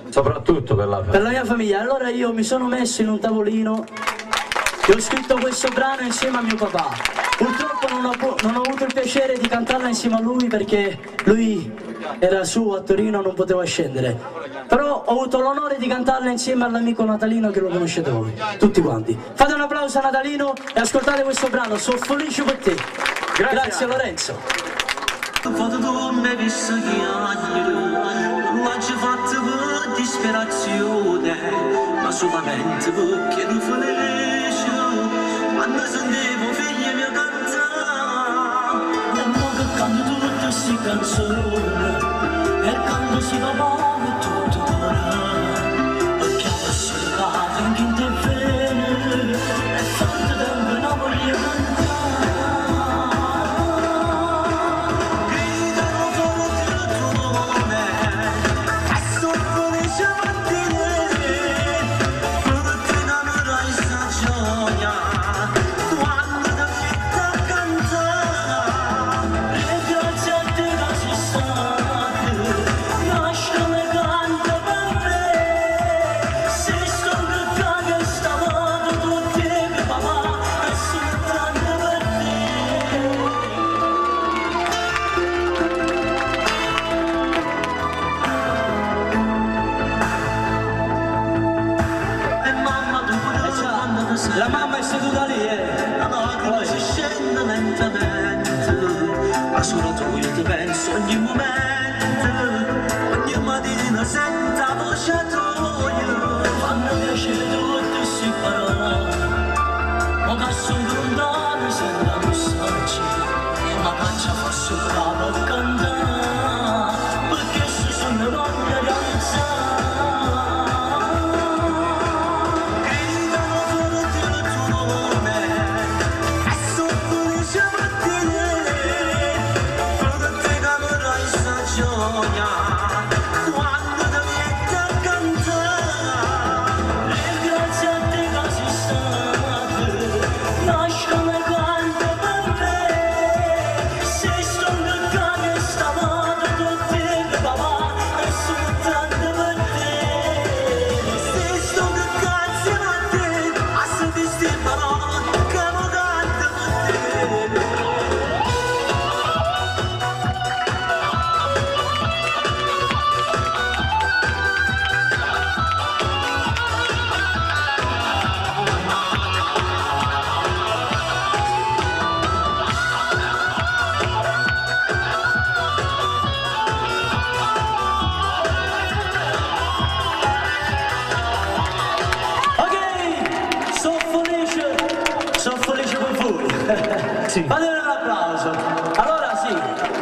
Soprattutto per la famiglia. Per la mia famiglia. Allora io mi sono messo in un tavolino e ho scritto questo brano insieme a mio papà. Purtroppo non ho avuto il piacere di cantarla insieme a lui perché lui era su a Torino, non poteva scendere. Però ho avuto l'onore di cantarla insieme all'amico Natalino che lo conoscete voi, tutti quanti. Fate un applauso a Natalino e ascoltate questo brano, sono felice per te. Grazie Lorenzo. L'ho fatto per disperazione, ma solamente perché tu felice, quando sentivo figli mia cantare. E mo che canto tutte queste canzoni, e canto si va male tuttora, perché adesso cade in quinta e bene, e tanto tempo non voglio cantare. La mamma è seduta lì, la lacrima si scende lentamente, ma solo tu io ti penso ogni momento, ogni mattina sento la voce tua, fanno piacere tutte queste parole, ma che sono lontane senza messaggi, ma faccia forse un capo a cantare, perché se sono voglia di alzare. Sì. Fate un applauso.